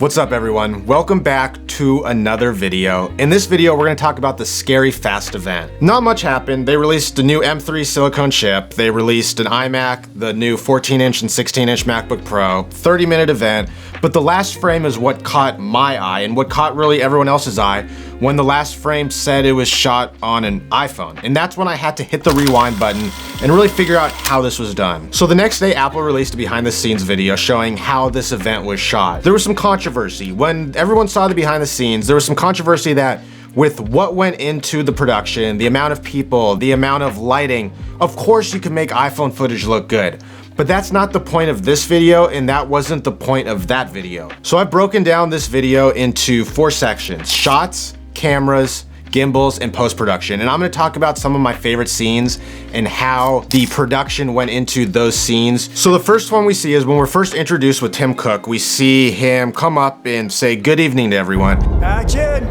What's up everyone? Welcome back to another video. In this video, we're gonna talk about the Scary Fast event. Not much happened. They released a new M3 silicone chip. They released an iMac, the new 14-inch and 16-inch MacBook Pro, 30-minute event. But the last frame is what caught my eye and what caught really everyone else's eye when the last frame said it was shot on an iPhone. And that's when I had to hit the rewind button and really figure out how this was done. So the next day, Apple released a behind the scenes video showing how this event was shot. There was some controversy. When everyone saw the behind the scenes, there was some controversy that with what went into the production, the amount of people, the amount of lighting, of course you can make iPhone footage look good. But that's not the point of this video, and that wasn't the point of that video. So I've broken down this video into 4 sections: shots, cameras, gimbals, and post-production. And I'm gonna talk about some of my favorite scenes and how the production went into those scenes. So the first one we see is when we're first introduced with Tim Cook. We see him come up and say good evening to everyone. Action!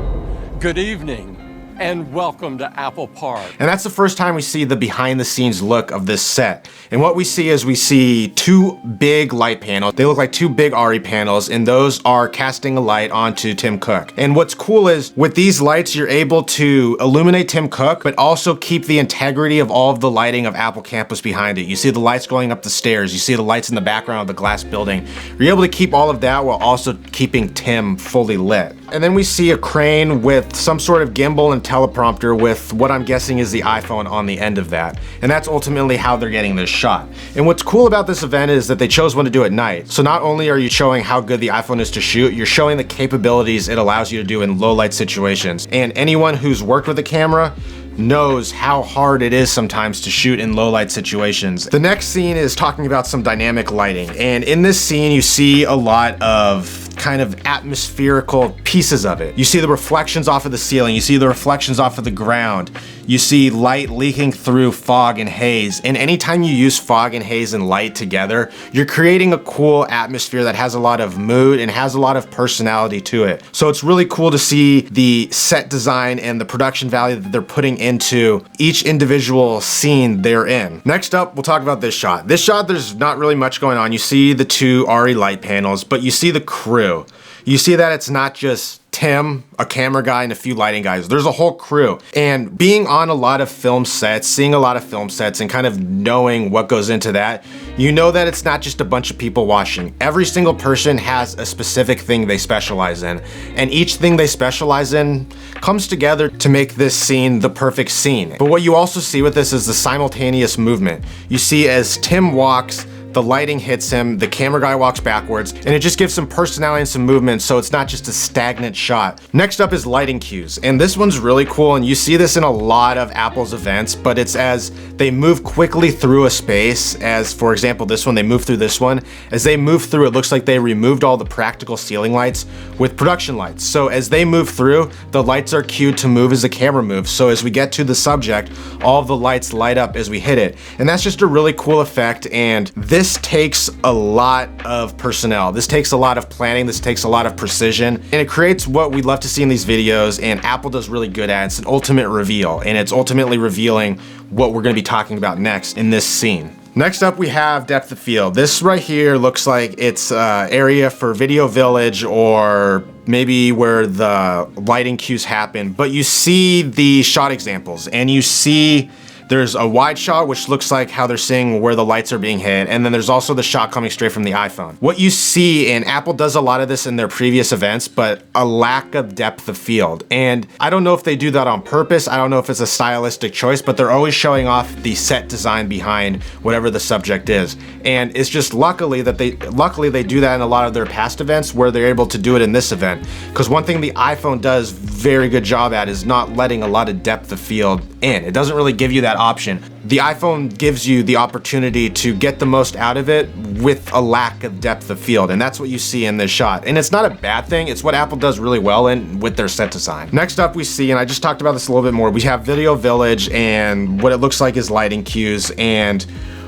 Good evening. And welcome to Apple Park. And that's the first time we see the behind the scenes look of this set. And what we see is we see 2 big light panels. They look like 2 big RE panels, and those are casting a light onto Tim Cook. And what's cool is with these lights, you're able to illuminate Tim Cook, but also keep the integrity of all of the lighting of Apple Campus behind it. You see the lights going up the stairs. You see the lights in the background of the glass building. You're able to keep all of that while also keeping Tim fully lit. And then we see a crane with some sort of gimbal and teleprompter with what I'm guessing is the iPhone on the end of that. And that's ultimately how they're getting this shot. And what's cool about this event is that they chose when to do it at night. So not only are you showing how good the iPhone is to shoot, you're showing the capabilities it allows you to do in low light situations. And anyone who's worked with a camera knows how hard it is sometimes to shoot in low light situations. The next scene is talking about some dynamic lighting. And in this scene, you see a lot of kind of atmospherical pieces of it. You see the reflections off of the ceiling, you see the reflections off of the ground, you see light leaking through fog and haze. And anytime you use fog and haze and light together, you're creating a cool atmosphere that has a lot of mood and has a lot of personality to it. So it's really cool to see the set design and the production value that they're putting into each individual scene they're in. Next up, we'll talk about this shot. This shot, there's not really much going on. You see the 2 RE light panels, but you see the crew. You see that it's not just Tim, a camera guy, and a few lighting guys. There's a whole crew. And being on a lot of film sets, seeing a lot of film sets, and kind of knowing what goes into that, you know that it's not just a bunch of people watching. Every single person has a specific thing they specialize in. And each thing they specialize in comes together to make this scene the perfect scene. But what you also see with this is the simultaneous movement. You see as Tim walks, the lighting hits him, the camera guy walks backwards, and it just gives some personality and some movement so it's not just a stagnant shot. Next up is lighting cues, and this one's really cool, and you see this in a lot of Apple's events, but it's as they move quickly through a space, as for example this one, they move through this one. As they move through, it looks like they removed all the practical ceiling lights with production lights. So as they move through, the lights are cued to move as the camera moves. So as we get to the subject, all of the lights light up as we hit it. And that's just a really cool effect, and this takes a lot of personnel. This takes a lot of planning. This takes a lot of precision, and it creates what we love to see in these videos, and Apple does really good at. It's an ultimate reveal, and it's ultimately revealing what we're gonna be talking about next in this scene. Next up, we have depth of field. This right here looks like it's an area for Video Village or maybe where the lighting cues happen, but you see the shot examples, and you see there's a wide shot, which looks like how they're seeing where the lights are being hit, and then there's also the shot coming straight from the iPhone. What you see, and Apple does a lot of this in their previous events, but a lack of depth of field. And I don't know if they do that on purpose, I don't know if it's a stylistic choice, but they're always showing off the set design behind whatever the subject is. And it's just luckily they do that in a lot of their past events where they're able to do it in this event. Because one thing the iPhone does very good job at is not letting a lot of depth of field in. It doesn't really give you that option. The iPhone gives you the opportunity to get the most out of it with a lack of depth of field, and that's what you see in this shot. And it's not a bad thing, it's what Apple does really well with their set design. Next up we see, and I just talked about this a little bit more, we have Video Village, and what it looks like is lighting cues, and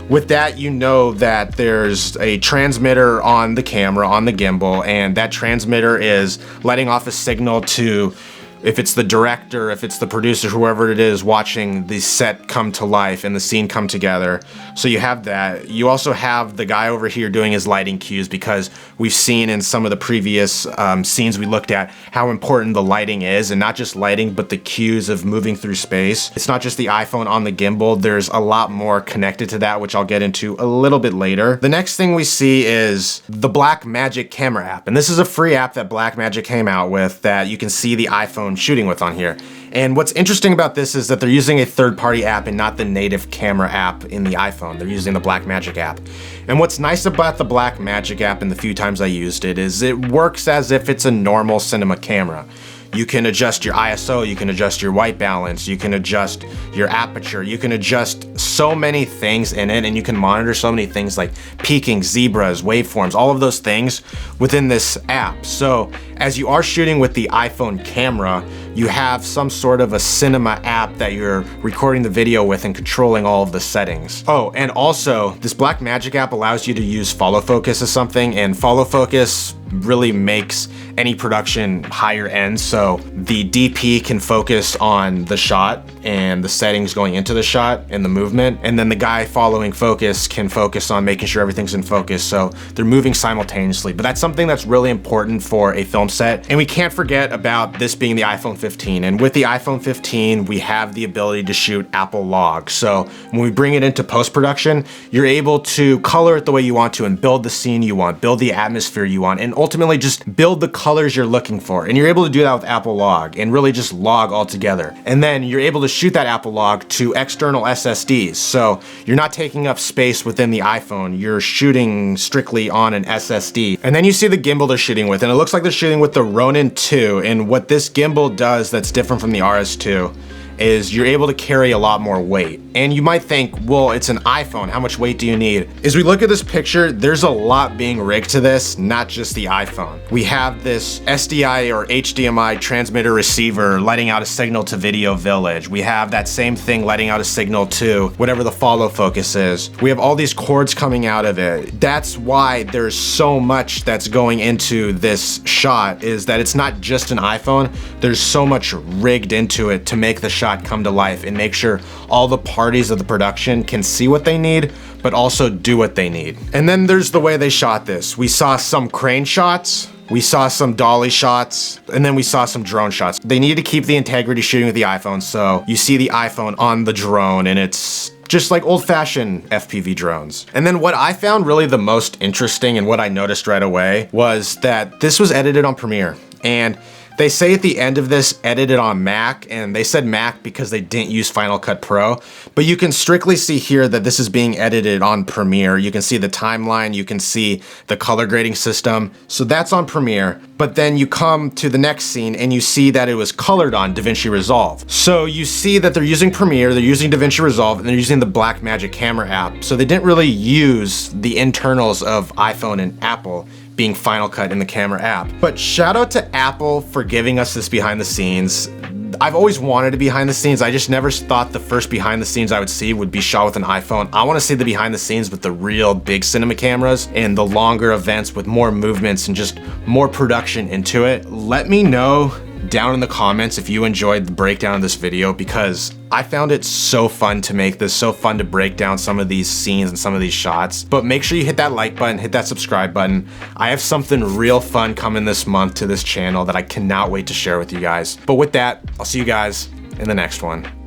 with that, you know that there's a transmitter on the camera, on the gimbal, and that transmitter is letting off a signal to if it's the director, if it's the producer, whoever it is watching the set come to life and the scene come together. So you have that. You also have the guy over here doing his lighting cues, because we've seen in some of the previous scenes we looked at how important the lighting is, and not just lighting, but the cues of moving through space. It's not just the iPhone on the gimbal. There's a lot more connected to that, which I'll get into a little bit later. The next thing we see is the Blackmagic camera app. And this is a free app that Blackmagic came out with that you can see the iPhone shooting with on here. And what's interesting about this is that they're using a third-party app and not the native camera app in the iPhone. They're using the Blackmagic app. And what's nice about the Blackmagic app, and the few times I used it, is it works as if it's a normal cinema camera. You can adjust your ISO, you can adjust your white balance, you can adjust your aperture, you can adjust so many things in it, and you can monitor so many things like peaking, zebras, waveforms, all of those things within this app. So as you are shooting with the iPhone camera, you have some sort of a cinema app that you're recording the video with and controlling all of the settings. Oh, and also this Blackmagic app allows you to use follow focus as something, and follow focus really makes any production higher end, so the DP can focus on the shot and the settings going into the shot and the movement, and then the guy following focus can focus on making sure everything's in focus, so they're moving simultaneously. But that's something that's really important for a film set, and we can't forget about this being the iPhone 15, and with the iPhone 15 we have the ability to shoot Apple log. So when we bring it into post-production, you're able to color it the way you want to and build the scene you want, build the atmosphere you want, and ultimately just build the colors you're looking for. And you're able to do that with Apple log and really just log all together. And then you're able to shoot that Apple log to external SSDs. So you're not taking up space within the iPhone, you're shooting strictly on an SSD. And then you see the gimbal they're shooting with, and it looks like they're shooting with the Ronin 2. And what this gimbal does that's different from the RS2 is you're able to carry a lot more weight. And you might think, well, it's an iPhone, how much weight do you need? As we look at this picture, there's a lot being rigged to this, not just the iPhone. We have this SDI or HDMI transmitter receiver letting out a signal to Video Village. We have that same thing letting out a signal to whatever the follow focus is. We have all these cords coming out of it. That's why there's so much that's going into this shot, is that it's not just an iPhone. There's so much rigged into it to make the shot come to life and make sure all the parties of the production can see what they need, but also do what they need. And then there's the way they shot this. We saw some crane shots, we saw some dolly shots, and then we saw some drone shots. They need to keep the integrity shooting with the iPhone, so you see the iPhone on the drone, and it's just like old-fashioned FPV drones. And then what I found really the most interesting, and what I noticed right away, was that this was edited on Premiere. And they say at the end of this, edited on Mac, and they said Mac because they didn't use Final Cut Pro, but you can strictly see here that this is being edited on Premiere. You can see the timeline, you can see the color grading system, so that's on Premiere. But then you come to the next scene and you see that it was colored on DaVinci Resolve. So you see that they're using Premiere, they're using DaVinci Resolve, and they're using the Blackmagic camera app. So they didn't really use the internals of iPhone and Apple being Final Cut in the camera app. But shout out to Apple for giving us this behind the scenes. I've always wanted a behind the scenes. I just never thought the first behind the scenes I would see would be shot with an iPhone. I want to see the behind the scenes with the real big cinema cameras and the longer events with more movements and just more production into it. Let me know down in the comments if you enjoyed the breakdown of this video, because I found it so fun to make this, so fun to break down some of these scenes and some of these shots. But make sure you hit that like button, hit that subscribe button. I have something real fun coming this month to this channel that I cannot wait to share with you guys. But with that, I'll see you guys in the next one.